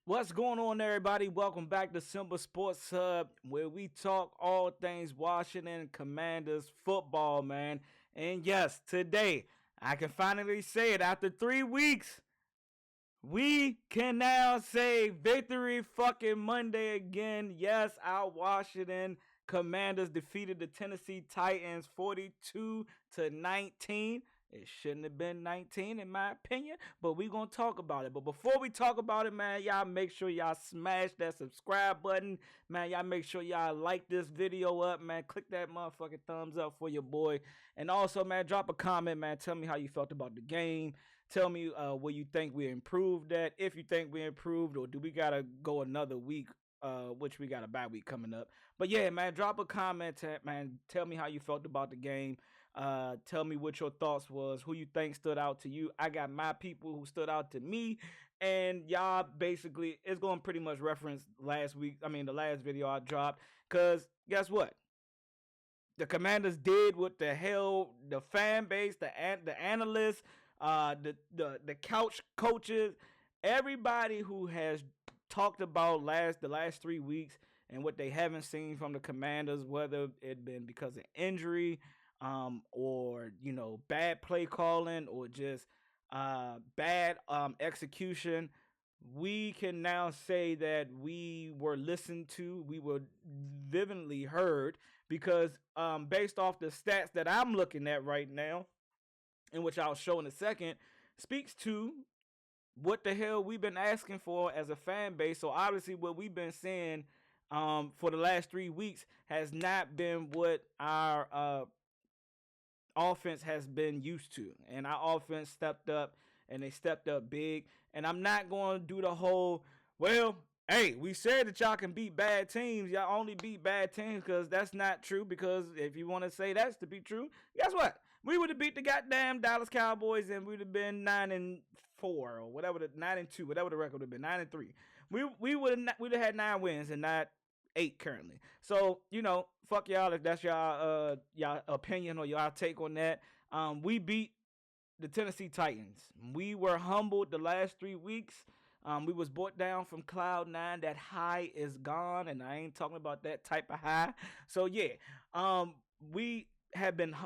What's going on, everybody? Welcome back to Simple Sports Hub, where we talk all things Washington Commanders football, man. And yes, today, I can finally say it after 3 weeks. We can now say victory fucking Monday again. Yes, our Washington Commanders defeated the Tennessee Titans 42-19. It shouldn't have been 19 in my opinion, but we going to talk about it. But before we talk about it, man, y'all make sure y'all smash that subscribe button. Man, y'all make sure y'all like this video up, man. Click that motherfucking thumbs up for your boy. And also, man, drop a comment, man. Tell me how you felt about the game. Tell me where you think we improved at. If you think we improved, or do we gotta go another week? Which we got a bye week coming up. But yeah, man, drop a comment, man. Tell me how you felt about the game. Tell me what your thoughts was. Who you think stood out to you? I got my people who stood out to me, and y'all basically it's going to pretty much reference last week. I mean, the last video I dropped. Cause guess what? The Commanders did what the hell the fan base, the analysts, the couch coaches, everybody who has talked about the last 3 weeks and what they haven't seen from the Commanders, whether it been because of injury, or bad play calling, or just bad execution. We can now say that we were listened to, we were vividly heard, because based off the stats that I'm looking at right now, and which I'll show in a second, speaks to what the hell we've been asking for as a fan base. So obviously, what we've been saying for the last 3 weeks has not been what our offense has been used to, and our offense stepped up, and they stepped up big. And I'm not going to do the whole, well, hey, we said that y'all can beat bad teams. Y'all only beat bad teams, because that's not true. Because if you want to say that's to be true, guess what? We would have beat the goddamn Dallas Cowboys, and we'd have been 9-4, or whatever, the 9-2, whatever the record would have been, 9-3. We'd have had 9 wins and not 8 currently. So fuck y'all if that's y'all opinion or y'all take on that. We beat the Tennessee Titans. We were humbled the last 3 weeks. We was brought down from cloud nine. That high is gone, and I ain't talking about that type of high. So yeah, we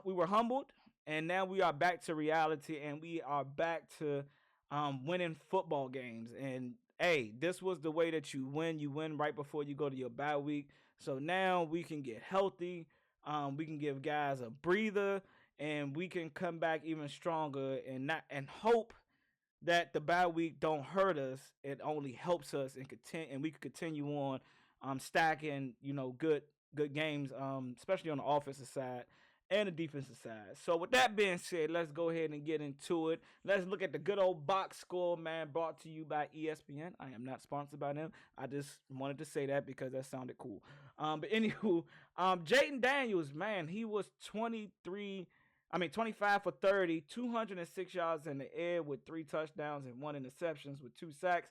we were humbled, and now we are back to reality, and we are back to winning football games. And hey, this was the way that you win. You win right before you go to your bye week. So now we can get healthy. We can give guys a breather, and we can come back even stronger, and hope that the bye week don't hurt us. It only helps us, and we can continue on stacking good games, especially on the offensive side and the defensive side. So with that being said, let's go ahead and get into it. Let's look at the good old box score, man, brought to you by ESPN. I am not sponsored by them. I just wanted to say that because that sounded cool. But anywho, Jaden Daniels, man, he was 25 for 30, 206 yards in the air with 3 touchdowns and 1 interceptions with 2 sacks.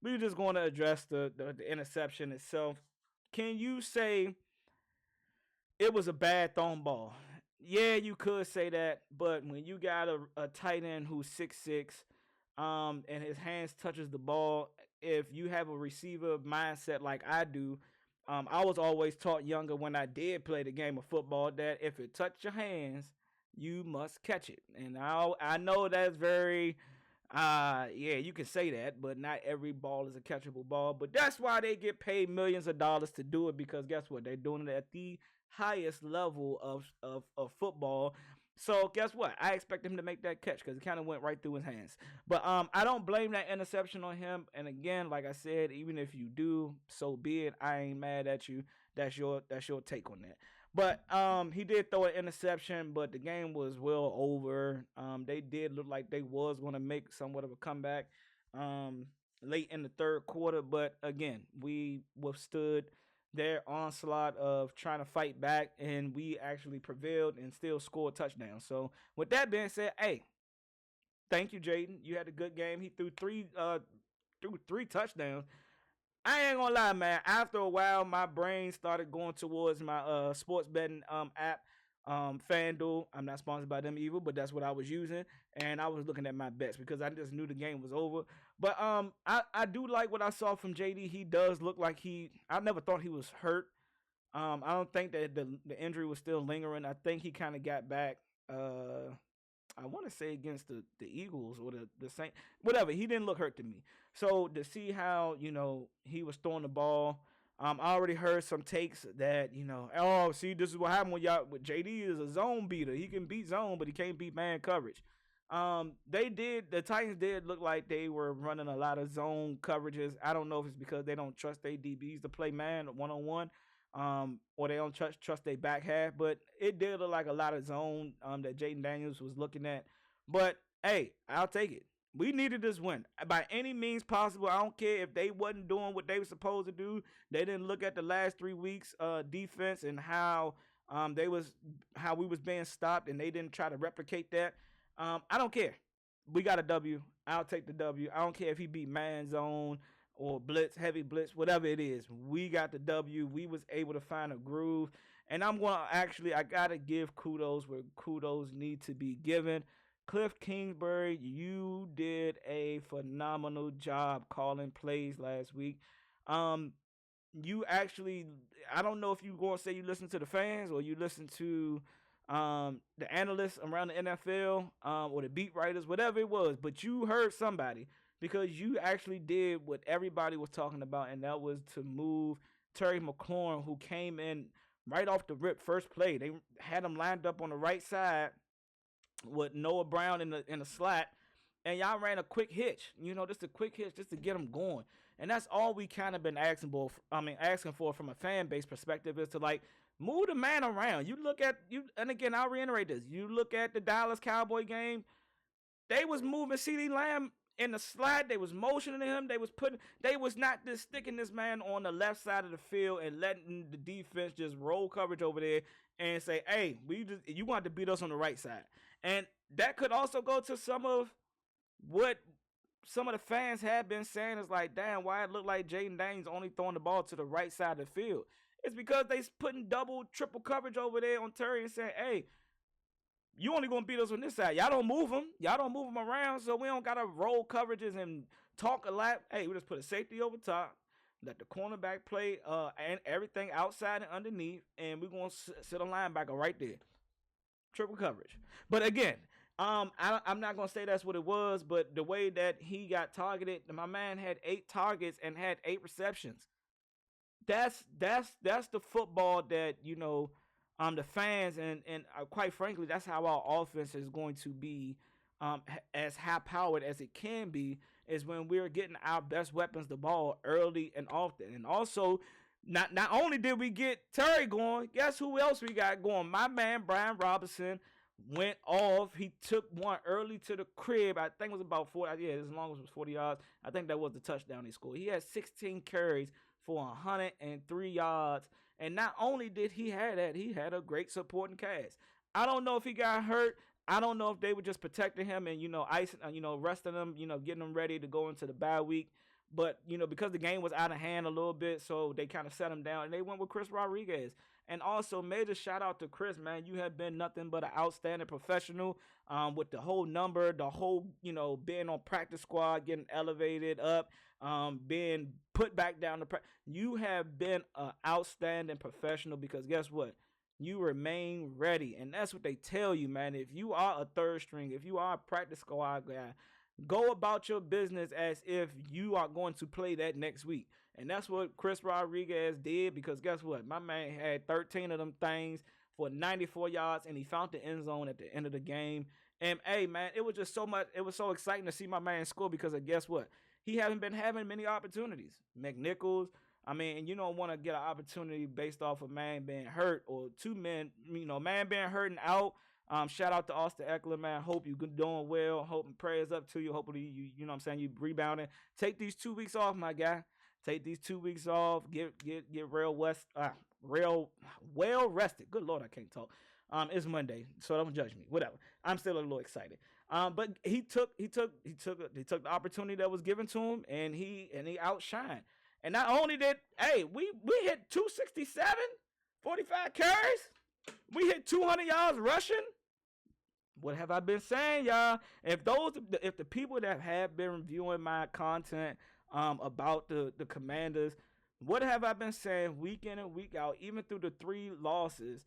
We're just going to address the interception itself. Can you say it was a bad thrown ball? Yeah, you could say that, but when you got a tight end who's 6'6", and his hands touches the ball, if you have a receiver mindset like I do, I was always taught younger when I did play the game of football that if it touched your hands, you must catch it. And I know that's very yeah, you can say that, but not every ball is a catchable ball. But that's why they get paid millions of dollars to do it, because guess what? They're doing it at the highest level of football. So guess what? I expect him to make that catch because it kind of went right through his hands. But I don't blame that interception on him. And again, like I said, even if you do, so be it. I ain't mad at you. That's your take on that. But he did throw an interception, but the game was well over. They did look like they was going to make somewhat of a comeback late in the third quarter. But again, we withstood their onslaught of trying to fight back, and we actually prevailed and still scored touchdowns. So with that being said, hey, thank you, Jaden. You had a good game. He threw three touchdowns. I ain't gonna lie, man. After a while, my brain started going towards my sports betting app. FanDuel. I'm not sponsored by them either, but that's what I was using, and I was looking at my bets because I just knew the game was over. But I do like what I saw from JD. He does look like he. I never thought he was hurt. I don't think that the injury was still lingering. I think he kind of got back. I want to say against the Eagles or the Saints, whatever. He didn't look hurt to me. So to see how he was throwing the ball, I already heard some takes that oh, see, this is what happened when y'all with JD is a zone beater. He can beat zone, but he can't beat man coverage. The Titans did look like they were running a lot of zone coverages. I don't know if it's because they don't trust their DBs to play man one on one, or they don't trust their back half. But it did look like a lot of zone that Jaden Daniels was looking at. But hey, I'll take it. We needed this win by any means possible. I don't care if they wasn't doing what they were supposed to do. They didn't look at the last 3 weeks defense and how how we was being stopped, and they didn't try to replicate that. I don't care. We got a W. I'll take the W. I don't care if he beat man zone or blitz, heavy blitz, whatever it is. We got the W. We was able to find a groove. And I got to give kudos where kudos need to be given. Cliff Kingsbury, you did a phenomenal job calling plays last week. You actually, I don't know if you going to say you listen to the fans or you listen to the analysts around the NFL or the beat writers, whatever it was, but you heard somebody because you actually did what everybody was talking about, and that was to move Terry McLaurin, who came in right off the rip first play. They had him lined up on the right side with Noah Brown in the slot, and y'all ran a quick hitch. Just a quick hitch just to get him going. And that's all we kind of been asking for from a fan base perspective is to like move the man around. You look at and again I'll reiterate this. You look at the Dallas Cowboy game, they was moving CeeDee Lamb in the slot. They was motioning him. They was not just sticking this man on the left side of the field and letting the defense just roll coverage over there and say, hey, you want to beat us on the right side. And that could also go to some of what some of the fans have been saying is like, damn, why it looked like Jaden Daniels only throwing the ball to the right side of the field. It's because they putting double, triple coverage over there on Terry and saying, hey, you only going to beat us on this side. Y'all don't move him. Y'all don't move him around, so we don't got to roll coverages and talk a lot. Hey, we just put a safety over top, let the cornerback play and everything outside and underneath, and we're going to sit a linebacker right there. Triple coverage. But again, I'm not going to say that's what it was, but the way that he got targeted, my man had 8 targets and had 8 receptions. That's the football that, the fans and quite frankly, that's how our offense is going to be as high-powered as it can be, is when we're getting our best weapons the ball early and often. And also, not only did we get Terry going, guess who else we got going? My man, Brian Robinson, went off. He took one early to the crib. I think it was about 40. Yeah, as long as it was 40 yards. I think that was the touchdown he scored. He had 16 carries for 103 yards. And not only did he have that, he had a great supporting cast. I don't know if he got hurt. I don't know if they were just protecting him and, icing, resting him, getting him ready to go into the bye week. But, because the game was out of hand a little bit, so they kind of set him down. And they went with Chris Rodriguez. And also, major shout out to Chris, man. You have been nothing but an outstanding professional with the whole number, the whole, being on practice squad, getting elevated up, being put back down. You have been an outstanding professional because guess what? You remain ready. And that's what they tell you, man. If you are a third string, if you are a practice squad guy, go about your business as if you are going to play that next week. And that's what Chris Rodriguez did because guess what? My man had 13 of them things for 94 yards, and he found the end zone at the end of the game. And, hey, man, it was just so much. It was so exciting to see my man score because of guess what? He hasn't been having many opportunities. McNichols, and you don't want to get an opportunity based off of man being hurt or 2 men, man being hurt and out. Shout out to Austin Eckler, man. Hope you're doing well. Hope and prayers up to you. Hopefully you rebounding. Take these 2 weeks off, my guy. Take these 2 weeks off. Get real well rested. Good Lord, I can't talk. It's Monday, so don't judge me. Whatever. I'm still a little excited. But he took the opportunity that was given to him, and he outshined. And not only did we hit 267, 45 carries. We hit 200 yards rushing. What have I been saying, y'all? If the people that have been viewing my content about the Commanders, what have I been saying week in and week out, even through the 3 losses?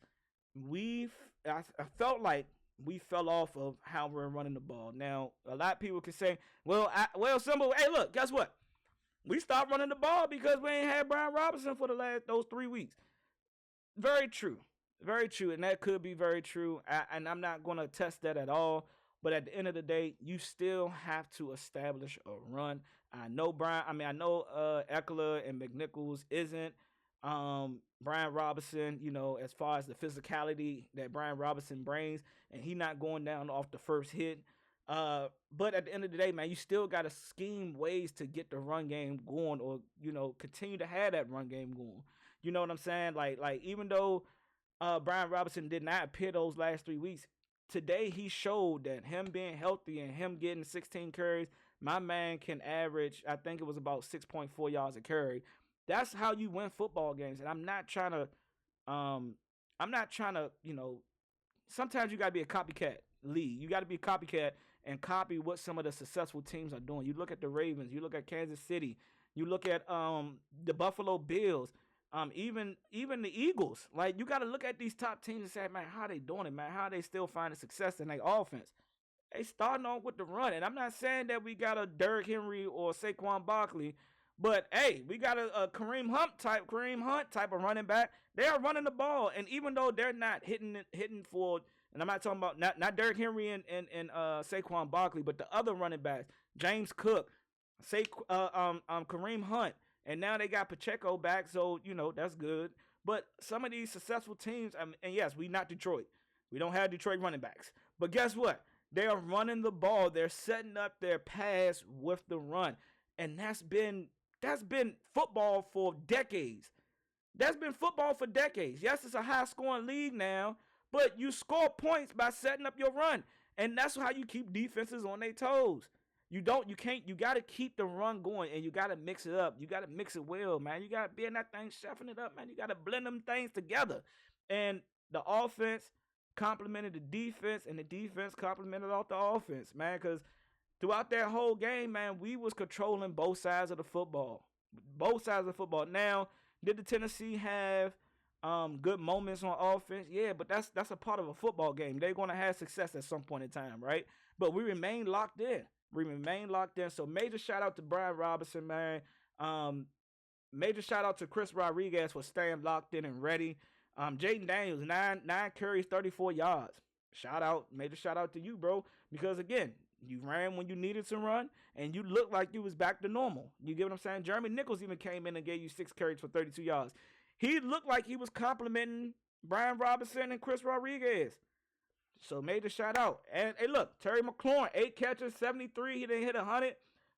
I felt like we fell off of how we're running the ball. Now, a lot of people can say, Simba, hey, look, guess what? We stopped running the ball because we ain't had Brian Robinson for those 3 weeks. Very true. Very true. And that could be very true. And I'm not going to test that at all. But at the end of the day, you still have to establish a run. I know Eckler and McNichols isn't Brian Robinson, as far as the physicality that Brian Robinson brings, and he not going down off the first hit. But at the end of the day, man, you still got to scheme ways to get the run game going, or continue to have that run game going. You know what I'm saying? Like even though Brian Robinson did not appear those last 3 weeks, today he showed that him being healthy and him getting 16 carries, my man can average, I think it was about 6.4 yards a carry. That's how you win football games. And I'm not trying to, sometimes you got to be a copycat league. You got to be a copycat and copy what some of the successful teams are doing. You look at the Ravens, you look at Kansas City, you look at the Buffalo Bills, even the Eagles. Like, you got to look at these top teams and say, man, how they doing it, man? How they still finding success in their offense? They starting off with the run. And I'm not saying that we got a Derrick Henry or Saquon Barkley, but hey, we got a Kareem Hunt type of running back. They are running the ball, and even though they're not hitting for, and I'm not talking about not Derrick Henry and Saquon Barkley, but the other running backs, James Cook, Kareem Hunt, and now they got Pacheco back, so that's good. But some of these successful teams, and yes, we not Detroit, we don't have Detroit running backs, but guess what? They are running the ball. They're setting up their pass with the run, and that's been football for decades. That's been football for decades. Yes, it's a high-scoring league now, but you score points by setting up your run, and that's how you keep defenses on their toes. You got to keep the run going, and you got to mix it up. You got to mix it well, man. You got to be in that thing, chefing it up, man. You got to blend them things together. And the offense complemented the defense, and the defense complemented off the offense, man, because throughout that whole game, man, we was controlling both sides of the football. Both sides of the football. Now, did the Tennessee have good moments on offense? Yeah, but that's a part of a football game. They're going to have success at some point in time, right? But we remain locked in. So major shout out to Brian Robinson, man. Major shout out to Chris Rodriguez for staying locked in and ready. Jaden Daniels, 9 carries, 34 yards. Major shout out to you, bro. Because again, you ran when you needed to run, and you looked like you was back to normal. You get what I'm saying? Jeremy Nichols even came in and gave you 6 carries for 32 yards. He looked like he was complimenting Brian Robinson and Chris Rodriguez. So major shout out. And hey, look, Terry McLaurin, 8 catches, 73. He didn't hit 100.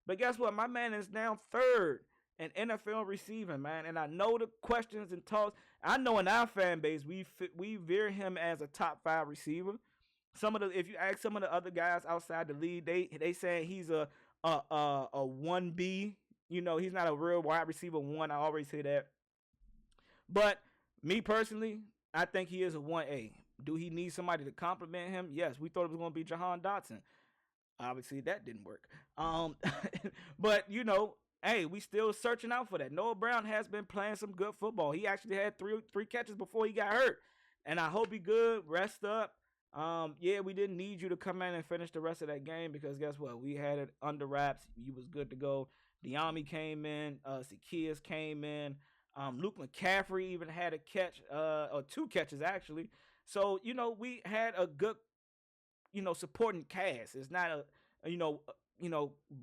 But guess what? My man is now 3rd in NFL receiving, man. And I know the questions and talks. I know in our fan base, we veer him as a top 5 receiver. If you ask some of the other guys outside the league, they saying he's a 1B. He's not a real wide receiver 1. I always say that. But me personally, I think he is a 1A. Do he need somebody to compliment him? Yes. We thought it was going to be Jahan Dotson. Obviously, that didn't work. But hey, we still searching out for that. Noah Brown has been playing some good football. He actually had three catches before he got hurt, and I hope he good. Rest up. Yeah, we didn't need you to come in and finish the rest of that game because guess what? We had it under wraps. You was good to go. Diami came in. Zacchaeus came in. Luke McCaffrey even had a catch, or 2 catches actually. So, we had a good, supporting cast. It's not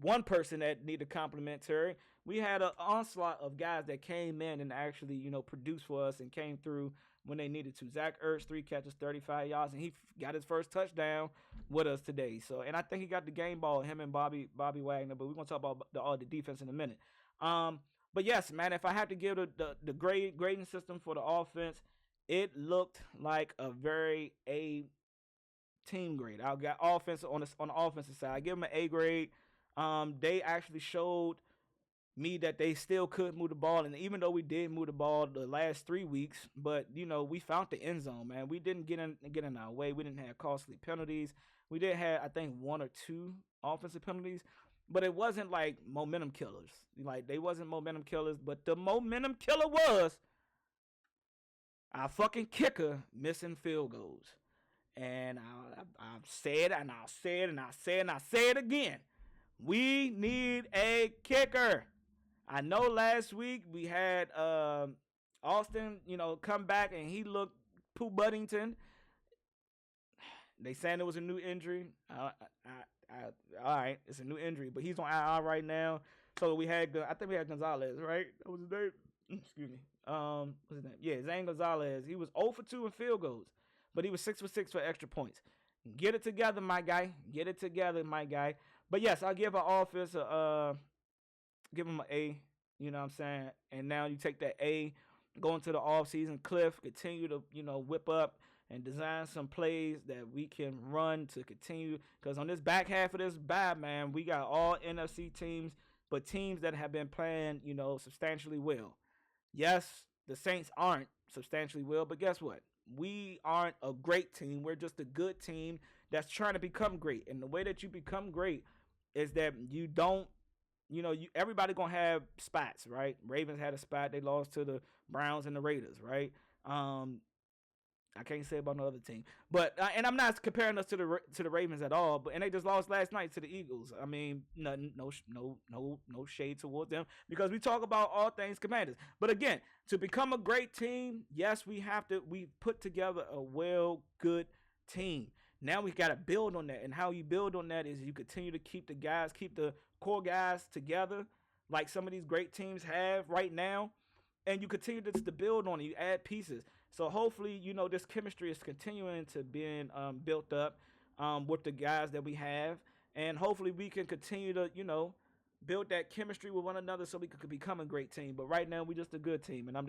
one person that needed complimentary. We had an onslaught of guys that came in and actually, produced for us and came through when they needed to. Zach Ertz, 3 catches, 35 yards, and he got his first touchdown with us today. So, and I think he got the game ball, him and Bobby Wagner, but we're going to talk about the defense in a minute. But yes, man, if I have to give the grading system for the offense, it looked like a very A team grade. I got offense on the offensive side. I give them an A grade. They actually showed me that they still could move the ball. And even though we did move the ball the last 3 weeks, but we found the end zone, man. We didn't get in our way. We didn't have costly penalties. We did have, I think, one or two offensive penalties, but it wasn't like momentum killers. Like they wasn't momentum killers, but the momentum killer was our fucking kicker missing field goals. And I've said and I'll say it and I'll say it and I'll say it again. We need a kicker. I know last week we had Austin, come back and he looked Pooh Buddington. They saying it was a new injury. All right, it's a new injury, but he's on IR right now. So I think we had Gonzalez, right? That was his name. Excuse me. What's his name? Yeah, Zane Gonzalez. He was 0 for 2 in field goals, but he was 6 for 6 for extra points. Get it together, my guy. Get it together, my guy. But yes, I'll give our offense give him an A. You know what I'm saying? And now you take that A, go into the offseason, Cliff, continue to, whip up and design some plays that we can run to continue. Because on this back half of this bye, man, we got all NFC teams, but teams that have been playing, substantially well. Yes, the Saints aren't substantially well, but guess what? We aren't a great team. We're just a good team that's trying to become great. And the way that you become great is that you don't, everybody gonna have spots, right? Ravens had a spot. They lost to the Browns and the Raiders, right? I can't say about no other team, but and I'm not comparing us to the Ravens at all. But and they just lost last night to the Eagles. I mean, no shade towards them because we talk about all things Commanders. But again, to become a great team, yes, we put together a good team. Now we got to build on that, and how you build on that is you continue to keep the core guys together, like some of these great teams have right now, and you continue to build on it. You add pieces. So hopefully, this chemistry is continuing to being built up with the guys that we have. And hopefully we can continue to, build that chemistry with one another so we could become a great team. But right now, we're just a good team. And I'm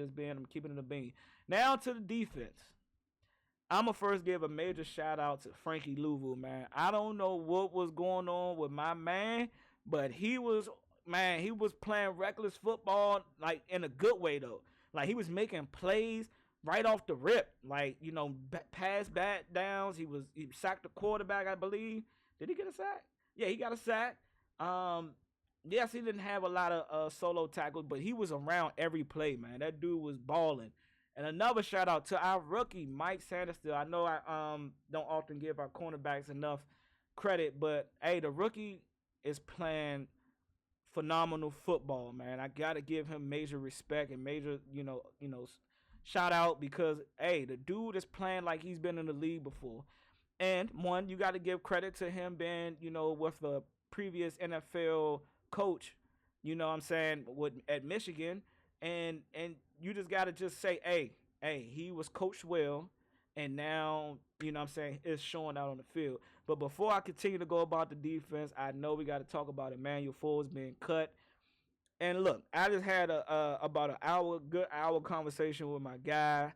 keeping it a bean. Now to the defense. I'm going to first give a major shout out to Frankie Louisville, man. I don't know what was going on with my man, but he was playing reckless football, like in a good way, though. Like he was making plays right off the rip, like, pass back downs. He sacked the quarterback, I believe. Did he get a sack? Yeah, he got a sack. Yes, he didn't have a lot of solo tackles, but he was around every play, man. That dude was balling. And another shout out to our rookie, Mike Sanderstill. I know I don't often give our cornerbacks enough credit, but hey, the rookie is playing phenomenal football, man. I gotta give him major respect and major, shout out because hey, the dude is playing like he's been in the league before. And one, you got to give credit to him being, with the previous NFL coach, at Michigan, and you just got to just say, hey, he was coached well, and now, it's showing out on the field. But before I continue to go about the defense, I know we got to talk about Emmanuel Forbes being cut. And look, I just had about a good hour conversation with my guy.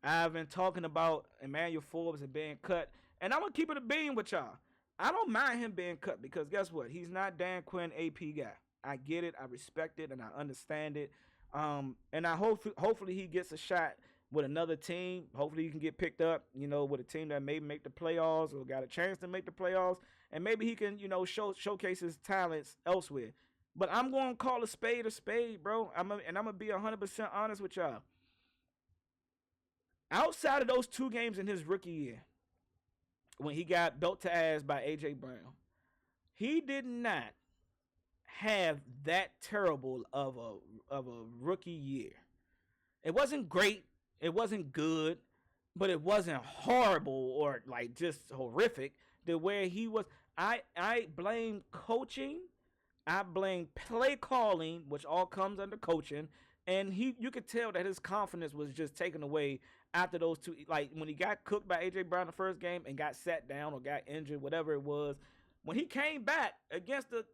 I've been talking about Emmanuel Forbes and being cut, and I'm gonna keep it a bean with y'all. I don't mind him being cut because guess what? He's not Dan Quinn AP guy. I get it, I respect it, and I understand it. And I hopefully he gets a shot with another team. Hopefully he can get picked up, with a team that may make the playoffs or got a chance to make the playoffs, and maybe he can, showcase his talents elsewhere. But I'm going to call a spade, bro. I'm going to be 100% honest with y'all. Outside of those 2 games in his rookie year, when he got belt to ass by A.J. Brown, he did not have that terrible of a rookie year. It wasn't great. It wasn't good. But it wasn't horrible or like just horrific. The way he was. I blame coaching. I blame play calling, which all comes under coaching, and you could tell that his confidence was just taken away after those 2. Like when he got cooked by A.J. Brown the first game and got sat down or got injured, whatever it was. When he came back against the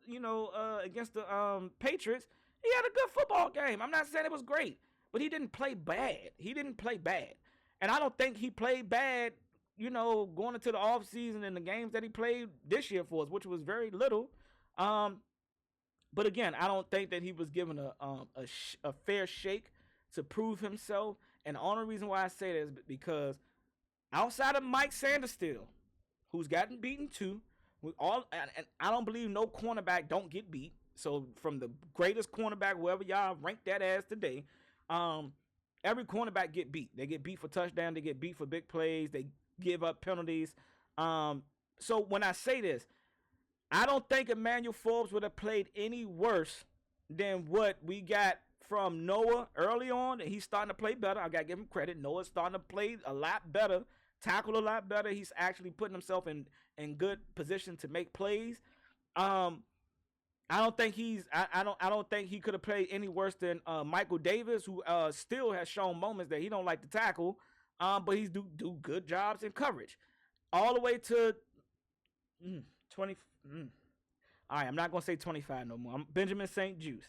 Patriots, he had a good football game. I'm not saying it was great, but he didn't play bad. And I don't think he played bad, going into the offseason and the games that he played this year for us, which was very little. But again, I don't think that he was given a fair shake to prove himself. And the only reason why I say that is because outside of Mike Sanders still, who's gotten beaten too, with all and I don't believe no cornerback don't get beat. So from the greatest cornerback, wherever y'all rank that as today, um, every cornerback get beat. They get beat for touchdown. They get beat for big plays. They give up penalties. Um, so when I say this, I don't think Emmanuel Forbes would have played any worse than what we got from Noah early on. He's starting to play better. I got to give him credit. Noah's starting to play a lot better, tackle a lot better. He's actually putting himself in good position to make plays. Um, I don't think I don't think he could have played any worse than Michael Davis, who still has shown moments that he don't like to tackle, but he's do good jobs in coverage, all the way to 20. All right, I'm not gonna say 25 no more. I'm Benjamin St. Juice,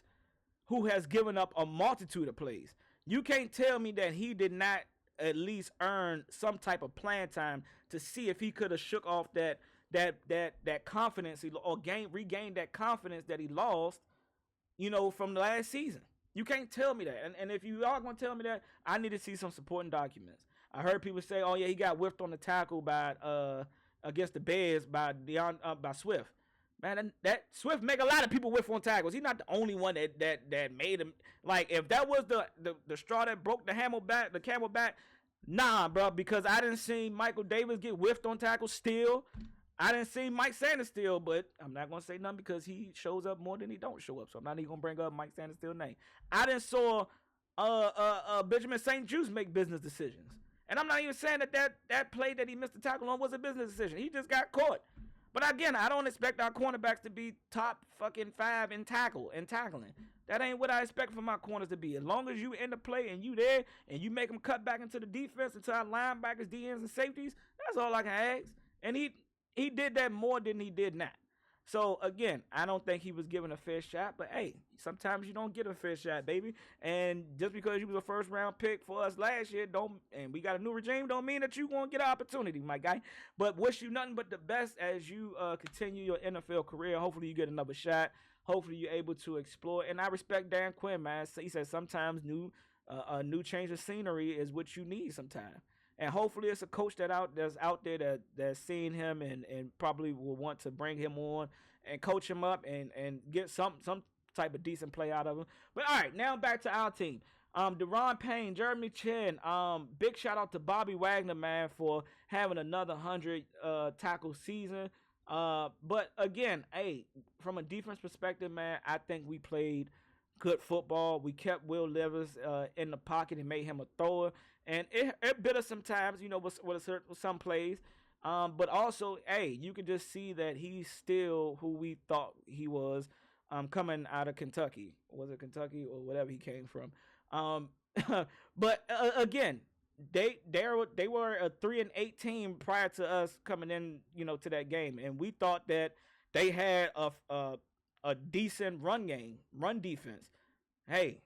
who has given up a multitude of plays. You can't tell me that he did not at least earn some type of playing time to see if he could have shook off that confidence or regained that confidence that he lost, from the last season. You can't tell me that. And if you are gonna tell me that, I need to see some supporting documents. I heard people say, "Oh yeah, he got whiffed on the tackle by against the Bears by Swift." Man, that Swift make a lot of people whiff on tackles. He's not the only one that made him. Like, if that was the straw that broke the camel back, nah, bro. Because I didn't see Michael Davis get whiffed on tackles still. I didn't see Mike Sanders still, but I'm not gonna say nothing because he shows up more than he don't show up. So I'm not even gonna bring up Mike Sanders still name. I didn't saw Benjamin St. Juice make business decisions. And I'm not even saying that play that he missed the tackle on was a business decision. He just got caught. But again, I don't expect our cornerbacks to be top fucking 5 in tackling. That ain't what I expect from my corners to be. As long as you in the play and you there and you make them cut back into the defense, into our linebackers, DNs, and safeties, that's all I can ask. And he did that more than he did not. So again, I don't think he was given a fair shot, but hey, sometimes you don't get a fair shot, baby. And just because you was a first round pick for us last year, and we got a new regime, don't mean that you won't get an opportunity, my guy. But wish you nothing but the best as you continue your NFL career. Hopefully you get another shot. Hopefully you're able to explore. And I respect Dan Quinn, man. He said sometimes a new change of scenery is what you need sometimes. And hopefully it's a coach that's out there that's seeing him and probably will want to bring him on and coach him up and get some type of decent play out of him. But all right, now back to our team. Deron Payne, Jeremy Chin, big shout out to Bobby Wagner, man, for having another 100 tackle season. But again, hey, from a defense perspective, man, I think we played good football. We kept Will Levis in the pocket and made him a thrower. And it bit us sometimes, with some plays. But also, hey, you can just see that he's still who we thought he was coming out of Kentucky. Was it Kentucky or whatever he came from? But again, they were a 3-8 team prior to us coming in, to that game. And we thought that they had a decent run defense. Hey,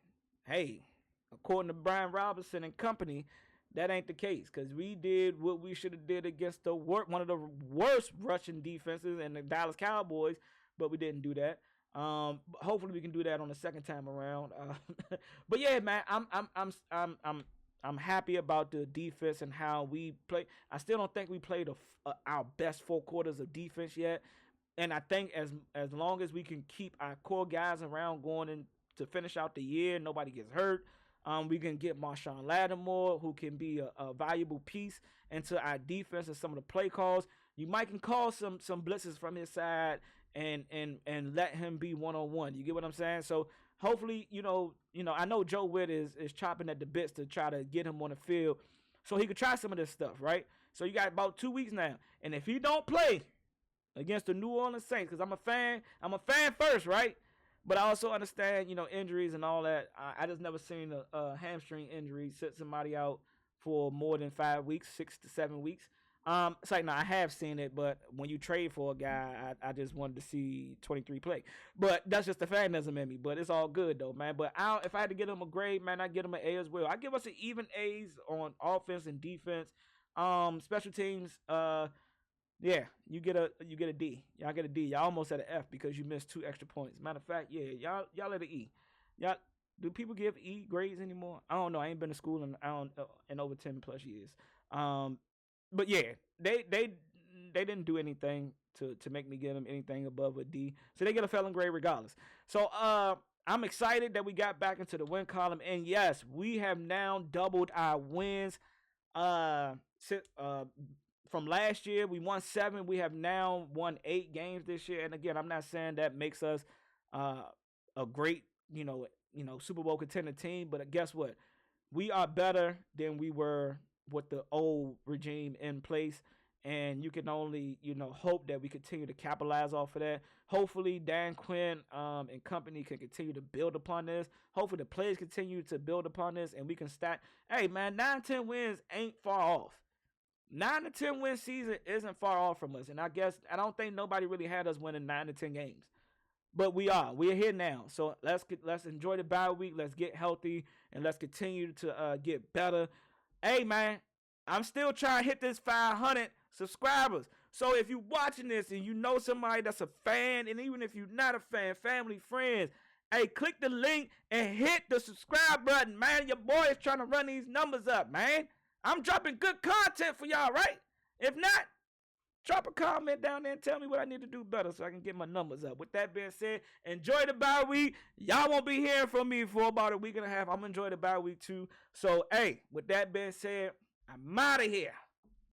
according to Brian Robinson and company, that ain't the case because we did what we should have did against one of the worst rushing defenses in the Dallas Cowboys, but we didn't do that. Hopefully we can do that on the second time around. But yeah, man, I'm happy about the defense and how we play. I still don't think we played our best 4 quarters of defense yet, and I think as long as we can keep our core guys around going in to finish out the year, nobody gets hurt. We can get Marshawn Lattimore, who can be a valuable piece into our defense and some of the play calls. You might can call some blitzes from his side and let him be one-on-one. You get what I'm saying? So hopefully, I know Joe Witt is chopping at the bits to try to get him on the field so he could try some of this stuff, right? So you got about 2 weeks now. And if he don't play against the New Orleans Saints, because I'm a fan first, right? But I also understand, injuries and all that. I just never seen a hamstring injury set somebody out for more than 5 weeks, 6 to 7 weeks. It's like, no, I have seen it, but when you trade for a guy, I just wanted to see 23 play. But that's just the fanism in me. But it's all good, though, man. But if I had to give him a grade, man, I'd give him an A as well. I give us an even A's on offense and defense. Special teams, Yeah, you get a D. Y'all get a D. Y'all almost at an F because you missed 2 extra points. Matter of fact, yeah, y'all at an E. Y'all do people give E grades anymore? I don't know. I ain't been to school in I don't in over 10 plus years. Um, but yeah, they didn't do anything to make me give them anything above a D. So they get a failing grade regardless. So I'm excited that we got back into the win column, and yes, we have now doubled our wins. Uh, from last year, we won 7. We have now won 8 games this year. And again, I'm not saying that makes us uh, a great, Super Bowl contender team, but guess what? We are better than we were with the old regime in place. And you can only, hope that we continue to capitalize off of that. Hopefully, Dan Quinn and company can continue to build upon this. Hopefully, the players continue to build upon this, and we can stack. Hey, man, 9-10 wins ain't far off. 9 to 10 win season isn't far off from us, and I don't think nobody really had us winning 9 to 10 games, but we're here now. So let's enjoy the bye week. Let's get healthy and let's continue to get better. Hey man, I'm still trying to hit this 500 subscribers. So if you're watching this and you know somebody that's a fan, and even if you're not a fan, family, friends, hey, click the link and hit the subscribe button, man. Your boy is trying to run these numbers up, man. I'm dropping good content for y'all, right? If not, drop a comment down there and tell me what I need to do better so I can get my numbers up. With that being said, enjoy the bye week. Y'all won't be hearing from me for about a week and a half. I'm going to enjoy the bye week too. So, hey, with that being said, I'm out of here.